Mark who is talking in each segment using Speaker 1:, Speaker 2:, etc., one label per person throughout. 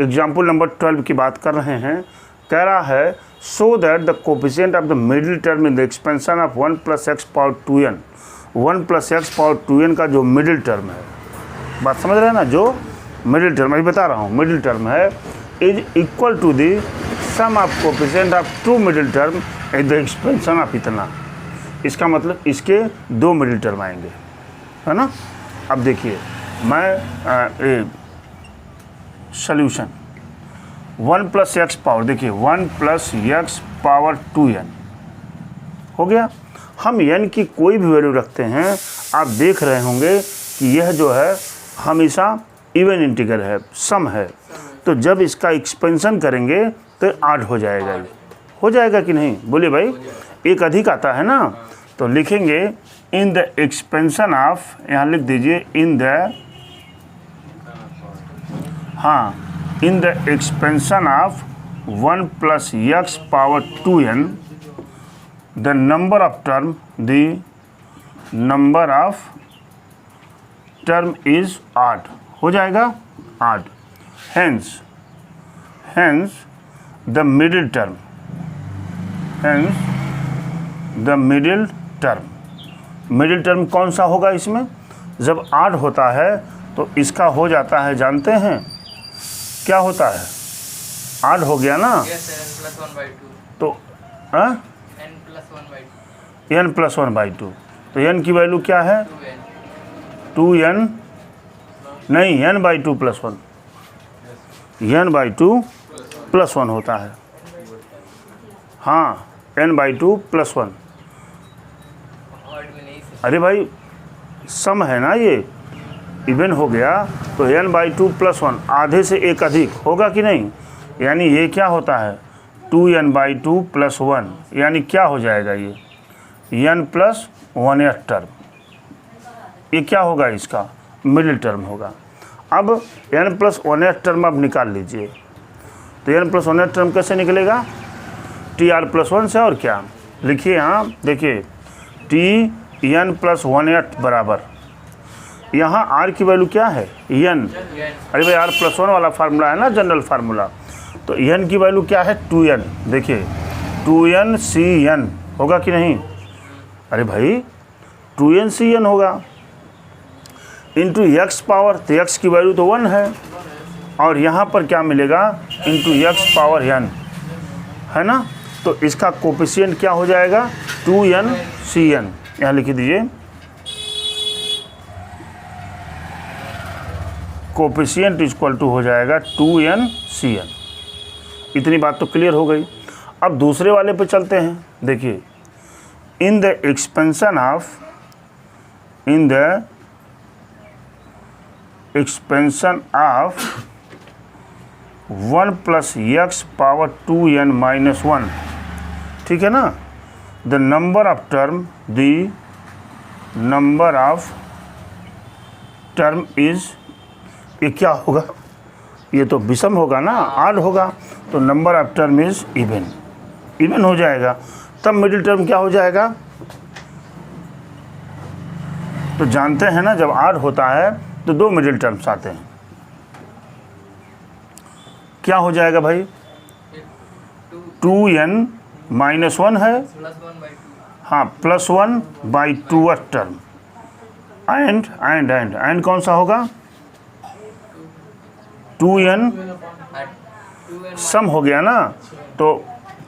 Speaker 1: Example number 12 की बात कर रहे हैं। कह रहा है so that the coefficient of the middle term in the expansion of 1 + x⁴n 1 + x⁴n का जो मिडिल टर्म है, बात समझ रहे हैं ना, जो मिडिल टर्म मैं बता रहा हूँ मिडिल टर्म है, is equal to the sum of coefficient of 2 middle term in the expansion of इतना। इसका मतलब इसके 2 मिडिल टर्म आएंगे, है ना। अब देखिए मैं सॉल्यूशन 1 + x⁴, देखिए 1 + x⁴2n हो गया। हम n की कोई भी वैल्यू रखते हैं, आप देख रहे होंगे कि यह जो है हमेशा इवन इंटीग्रल है, सम है। तो जब इसका एक्सपेंशन करेंगे तो 8 हो जाएगा, ये हो जाएगा कि नहीं, बोलिए भाई। एक अधिक आता है ना, तो लिखेंगे इन द एक्सपेंशन ऑफ, यहाँ लिख दीजिए इन द, हाँ, इन the expansion of 1 + x⁴2n the number of term, the number of term is 8 हो जाएगा, 8। Hence the middle term, hence the middle term, middle term कौन सा होगा इसमें, जब 8 होता है तो इसका हो जाता है, जानते हैं क्या होता है, 8 हो गया ना, तो n+1/2, तो n की वैल्यू क्या है, 2n नहीं, n/2 + 1, n/2 + 1 होता है, हाँ, n/2 + 1। अरे भाई सम है ना, ये इवन हो गया, तो n/2 + 1 आधे से एक अधिक होगा कि नहीं, यानी ये क्या होता है 2n/2 + 1, यानी क्या हो जाएगा ये n + 1th टर्म, ये क्या होगा, इसका मिडिल टर्म होगा। अब n + 1th टर्म आप निकाल लीजिए, तो n + 1th टर्म कैसे निकलेगा, tr + 1 से, और क्या लिखिए यहाँ, देखिए tn + 1th बराबर, यहाँ r की वैल्यू क्या है, n, अरे भाई r + 1 वाला फार्मूला है ना, जनरल फार्मूला, तो n की वैल्यू क्या है 2n, देखिए 2nCn होगा कि नहीं, अरे भाई 2nCn होगा, इंटू x⁴, तो x की वैल्यू तो 1 है, और यहाँ पर क्या मिलेगा इंटू x⁴n, है ना। तो इसका कोफिशिएंट क्या हो जाएगा 2nCn, यहाँ लिख दीजिए, कोफिशिएंट इक्वल टू हो जाएगा 2nCn। इतनी बात तो क्लियर हो गई। अब दूसरे वाले पे चलते हैं, देखिए इन the expansion of, in the expansion of 1 + x⁴2n - 1, ठीक है ना, the number of term, the number of term is, ये क्या होगा, ये तो विषम होगा ना, 8 होगा, तो number of term is even, even हो जाएगा। तब मिडिल टर्म क्या हो जाएगा, तो जानते हैं ना जब 8 होता है तो 2 मिडिल टर्म्स आते हैं, क्या हो जाएगा भाई 2n - 1 है, हाँ, +1/2th टर्म, एंड कौन सा होगा 2n, सम हो गया ना, तो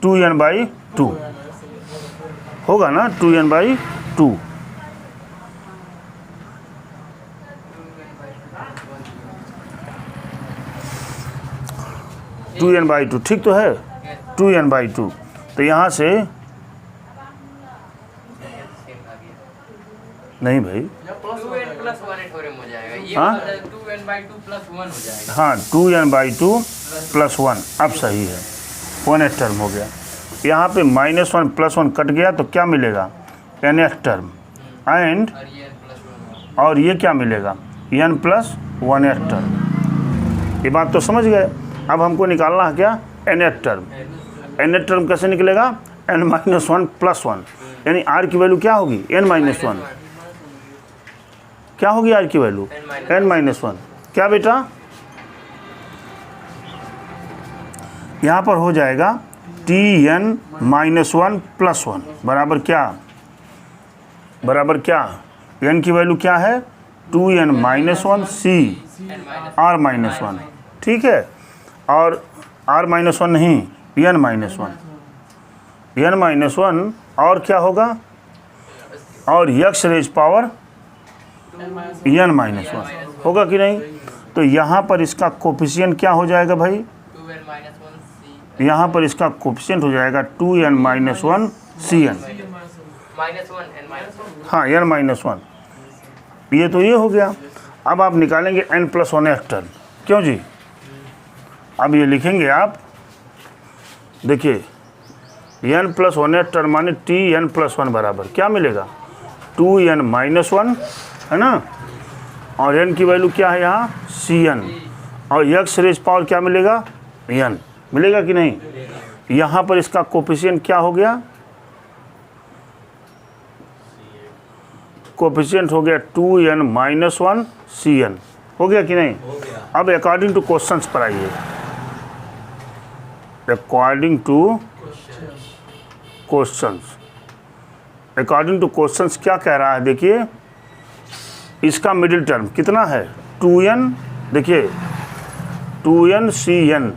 Speaker 1: 2n/2 होगा ना, 2n/2, ठीक तो है 2n/2, तो यहाँ से नहीं भाई,
Speaker 2: 2n+1
Speaker 1: हाँ
Speaker 2: 2n/2 + 1 हो जाएगा,
Speaker 1: हाँ 2n/2 + 1, अब सही है, 1th टर्म हो गया। यहाँ पे -1 + 1 कट गया, तो क्या मिलेगा nth टर्म, एंड और ये क्या मिलेगा n + 1th टर्म। ये बात तो समझ गए। अब हमको निकालना है क्या nth टर्म, nth टर्म कैसे निकलेगा n - 1 + 1, यानी r की वैल्यू क्या होगी n - 1, क्या होगी r की वैल्यू n - 1, क्या बेटा यहाँ पर हो जाएगा Tn minus one plus one बराबर क्या, बराबर क्या, n की वैल्यू क्या है 2n minus one C r minus one, ठीक है, और r माइनस वन नहीं n minus one, n minus one और क्या होगा, और x raise power n minus one होगा कि नहीं। तो यहाँ पर इसका कोफिशिएंट क्या हो जाएगा भाई,
Speaker 2: 2n माइनस 1 c
Speaker 1: यहाँ पर इसका कोफिशिएंट हो जाएगा 2n minus one C N,
Speaker 2: minus 1 n minus 1।
Speaker 1: हाँ n माइनस वन, ये तो ये हो गया। अब आप निकालेंगे n प्लस वन टर्म, क्यों जी, अब ये लिखेंगे आप, देखिए n प्लस वन टर्म माने Tn प्लस वन बराबर क्या मिलेगा 2n माइनस वन, है ना, और n की वैल्यू क्या है यहाँ Cn, और x रेज पावर क्या मिलेगा n मिलेगा कि नहीं। यहाँ पर इसका कोफिशिएंट क्या हो गया, कोफिशिएंट हो गया 2n माइनस वन Cn, हो गया कि नहीं। अब अकॉर्डिंग टू क्वेश्चंस पर आइए, according two questions, according two questions क्या कह रहा है, देखिए इसका मिडिल टर्म कितना है 2n, देखिए 2n Cn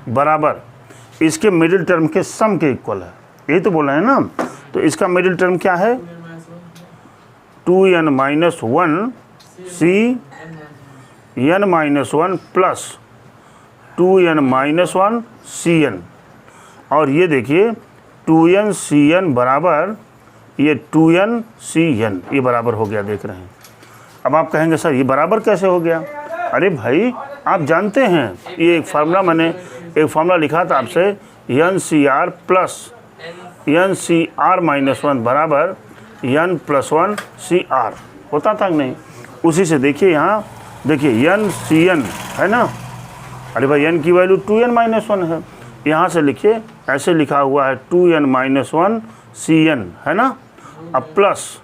Speaker 1: बराबर इसके मिडिल टर्म के सम के इक्वल है, यही तो बोल रहे हैं ना। तो इसका मिडिल टर्म क्या है 2n माइनस वन सी n minus one plus 2n minus one Cn, और ये देखिए 2n Cn बराबर ये 2n Cn, ये बराबर हो गया, देख रहे हैं। अब आप कहेंगे सर ये बराबर कैसे हो गया, अरे भाई आप जानते हैं ये एक फार्मूला, मैंने एक फार्मूला लिखा था आपसे, NCr plus NCr minus one बराबर n प्लस वन Cr होता था कि नहीं। उसी से देखिए यहाँ देखिए NCn है ना, अरे भाई n की वैल्यू 2n माइनस वन है, यहाँ से लिखिए ऐसे लिखा हुआ है 2n माइनस वन Cn, है ना, अब plus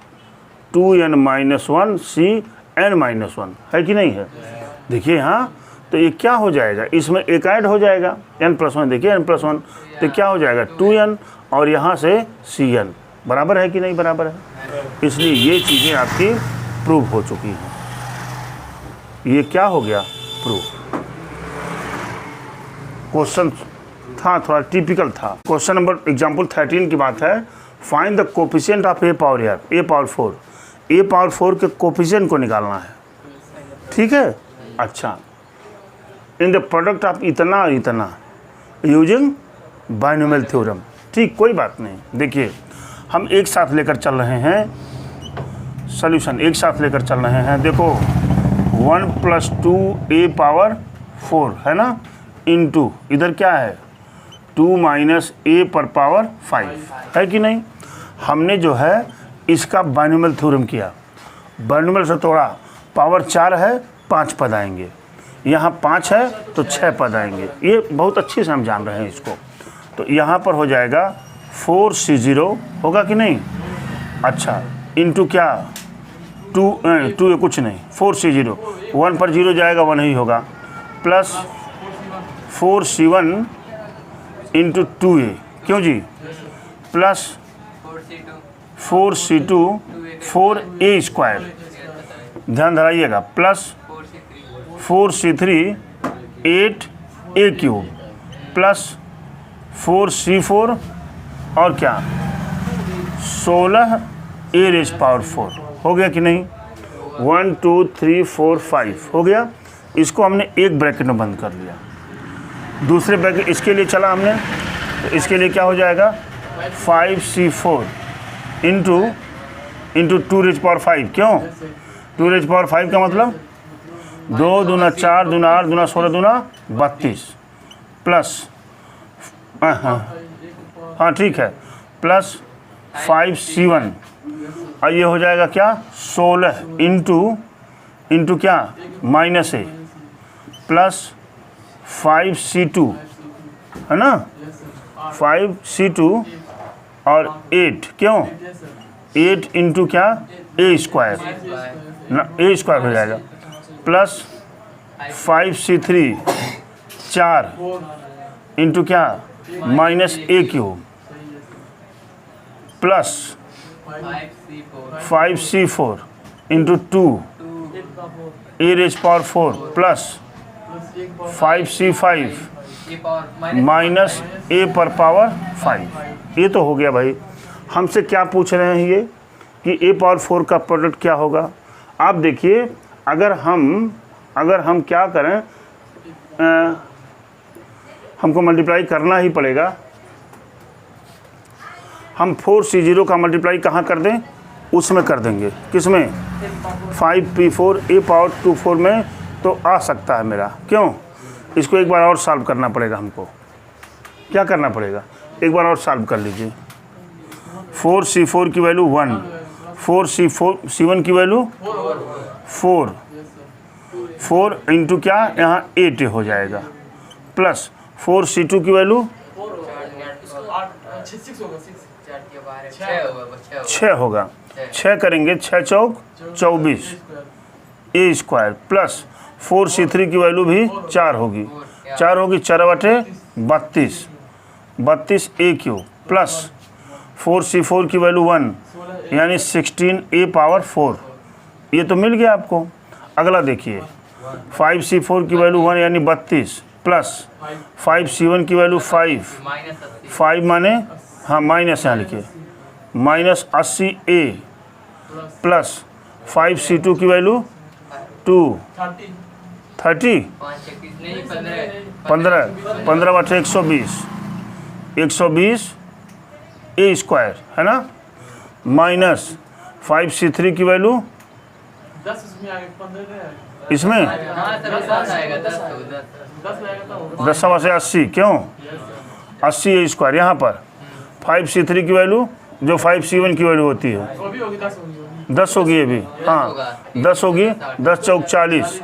Speaker 1: 2n minus one Cn minus one, है कि नहीं है। देखिए यहाँ तो ये क्या हो जाएगा, इसमें एक ऐड हो जाएगा n प्लस वन, देखिए n प्लस वन, तो क्या हो जाएगा 2n और यहाँ से Cn, बराबर है कि नहीं बराबर है। इसलिए ये चीज़ें आपकी प्रूव हो चुकी हैं, ये क्या हो गया प्रूव। क्वेश्चन था थोड़ा टिपिकल था। क्वेश्चन नंबर एग्जाम्पल 13 की बात है, find the coefficient of a power यार a पावर 4, a पावर 4 के कोफिशिएंट को निकालना है, ठीक है। अच्छा, इन द प्रोडक्ट ऑफ इतना और इतना यूजिंग बाइनोमियल थ्योरम, ठीक, कोई बात नहीं। देखिए हम एक साथ लेकर चल रहे हैं, सॉल्यूशन एक साथ लेकर चल रहे हैं। देखो 1 प्लस 2a पावर 4 है ना, इनटू इधर क्या है 2 माइनस a पर पावर 5, है कि नहीं। हमने जो है इसका बाइनोमियल थ्योरम किया, बाइनोमियल से तोड़ा, पावर 4 है 5 पद आएंगे, यहाँ 5 है तो 6 पद आएंगे, ये बहुत अच्छे से हम जान रहे हैं इसको। तो यहाँ पर हो जाएगा 4c0 होगा कि नहीं। अच्छा इनटू क्या 2 कुछ नहीं 4c0, 1 पर 0 जाएगा 1 ही होगा, प्लस 4c1 इंटू 2a, क्यों जी, प्लस 4c2 4a स्क्वायर, ध्यान धराइएगा, plus 4c3 8a cube, plus 4c4 और क्या 16a रेज पावर 4, हो गया कि नहीं। 1 2 3 4 5 हो गया। इसको हमने एक ब्रैकेट में बंद कर लिया, दूसरे ब्रैकेट इसके लिए चला हमने, तो इसके लिए क्या हो जाएगा 5c4 इंटू 2 रेज पावर 5, क्यों 2 रेज पावर 5 का मतलब 2 दूना 4 दूना 8 दूना 16 दूना 32, प्लस हाँ ठीक है, प्लस 5c1, और ये हो जाएगा क्या 16 इंटू क्या माइनस a, प्लस 5c2 है ना, 5c2 और 8, क्यों 8 इंटू क्या a स्क्वायर ना, a स्क्वायर हो जाएगा, प्लस 5c3 4 इंटू क्या माइनस ए क्यूब प्लस 5c4 इंटू 2 ए रेज पावर 4 प्लस 5c5
Speaker 2: ए पावर
Speaker 1: माइनस ए पर पावर 5। ये तो हो गया भाई। हमसे क्या पूछ रहे हैं ये कि ए पावर 4 का प्रोडक्ट क्या होगा। आप देखिए अगर हम क्या करें, हमको मल्टीप्लाई करना ही पड़ेगा। हम 4c0 का मल्टीप्लाई कहाँ कर दें, उसमें कर देंगे। किस में 5p4 ए पावर 24 में तो आ सकता है मेरा। क्यों, इसको एक बार और सॉल्व करना पड़ेगा। हमको क्या करना पड़ेगा, एक बार और सॉल्व कर लीजिए। 4c4 की वैल्यू 1, 4c1 की वैल्यू 4 इंटू क्या यहाँ 8 हो जाएगा प्लस 4c2 की वैल्यू 6 होगा। 6 करेंगे 6 चौक 24 ए स्क्वायर प्लस 4c3 की वैल्यू भी 4 होगी। 4 बटे 32 ए क्यूब प्लस 4c4 की वैल्यू 1 यानी 16 ए पावर 4। ये तो मिल गया आपको। अगला देखिए 5c4 की वैल्यू 1 यानी 32 प्लस 5c1 की वैल्यू 5 माने हाँ माइनस यहाँ लिखिए माइनस 80 ए प्लस 5c2 की वैल्यू 30 15 बटे 120 ए स्क्वायर है ना माइनस 5c3 की वैल्यू
Speaker 3: 10
Speaker 1: इसमें 10 से 80 क्यों 80 ए स्क्वायर। यहाँ पर 5c3 की वैल्यू जो 5c1 की वैल्यू होती है 10 होगी ये भी हाँ 10 होगी 10 चौक 40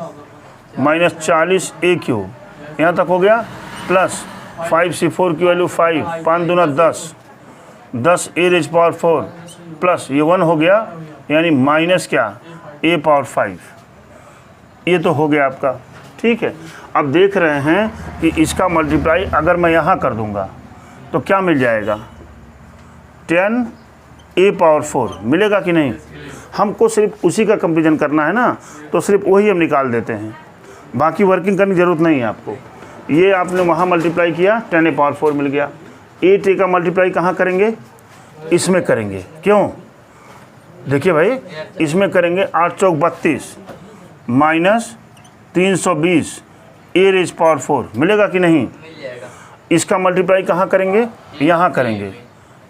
Speaker 1: माइनस 40 ए क्यूब यहाँ तक हो गया प्लस 5c4 की वैल्यू 5 दूना 10 ए रेज पावर 4 प्लस ये 1 हो गया यानी माइनस क्या ए पावर 5। ये तो हो गया आपका। ठीक है, अब देख रहे हैं कि इसका मल्टीप्लाई अगर मैं यहाँ कर दूंगा तो क्या मिल जाएगा 10 ए पावर 4 मिलेगा कि नहीं। हमको सिर्फ उसी का कंपेरिजन करना है ना, तो सिर्फ वही हम निकाल देते हैं, बाकी वर्किंग करने की ज़रूरत नहीं है आपको। ये आपने वहाँ मल्टीप्लाई किया 10 ए पावर 4 मिल गया। 8 ए का मल्टीप्लाई कहाँ करेंगे, इसमें करेंगे। क्यों, देखिए भाई इसमें करेंगे 8 चौक 32 माइनस 320 ए रेज पावर 4 मिलेगा कि नहीं। इसका मल्टीप्लाई कहाँ करेंगे, यहाँ करेंगे,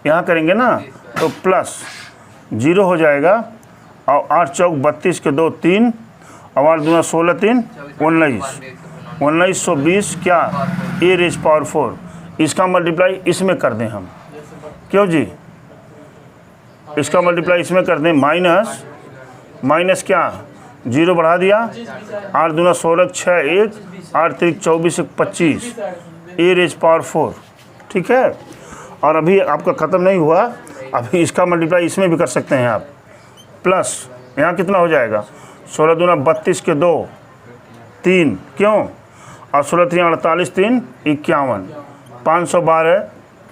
Speaker 1: यहाँ करेंगे ना तो प्लस 0 हो जाएगा और 8 चौक 32 के 2 3 और 8 दूना 16 3 1920 क्या ए रेज पावर 4। इसका मल्टीप्लाई इसमें कर दें हम। क्यों जी, इसका मल्टीप्लाई इसमें कर दें माइनस क्या 0 बढ़ा दिया 8 दूना 16 6 1 8 3 24 25 ए रेज पावर 4। ठीक है, और अभी आपका ख़त्म नहीं हुआ, अभी इसका मल्टीप्लाई इसमें भी कर सकते हैं आप। प्लस यहाँ कितना हो जाएगा 16 दूना 32 के 2 3 क्यों और 16 3 48 3 51 512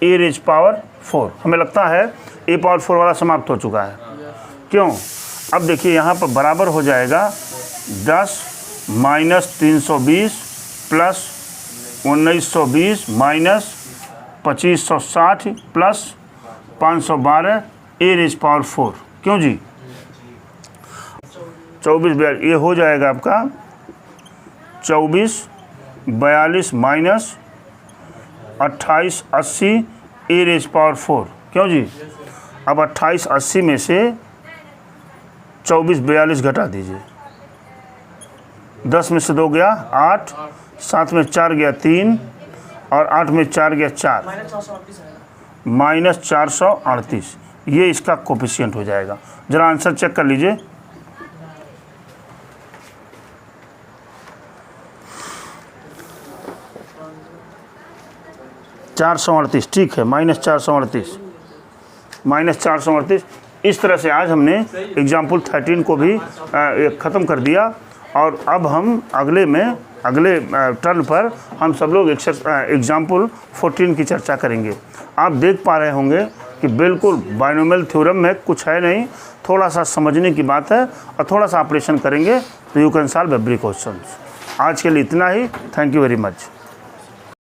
Speaker 1: ए रेज पावर 4। हमें लगता है ए पावर 4 वाला समाप्त हो चुका है। क्यों, अब देखिए यहाँ पर बराबर हो जाएगा 10 माइनस 320 प्लस 1920 माइनस 2560 प्लस 512 ए रेज पावर 4। क्यों जी 24 ये हो जाएगा आपका 24 42 माइनस 28 80 ए रेज पावर 4। क्यों जी, अब 28 80 में से 24 42 घटा दीजिए, 10 में से 2 गया 8, 7 में 4 गया 3 और 8 में 4 गया 4 माइनस 438। ये इसका कोफिशिएंट हो जाएगा। ज़रा आंसर चेक कर लीजिए। -438 ठीक है, -438 इस तरह से आज हमने एग्जाम्पल 13 को भी ख़त्म कर दिया और अब हम अगले टर्न पर हम सब लोग एग्जाम्पल 14 की चर्चा करेंगे। आप देख पा रहे होंगे कि बिल्कुल बाइनोमियल थ्योरम में कुछ है नहीं, थोड़ा सा समझने की बात है और थोड़ा सा ऑपरेशन करेंगे तो you can solve every question. आज के लिए इतना ही। Thank you very much.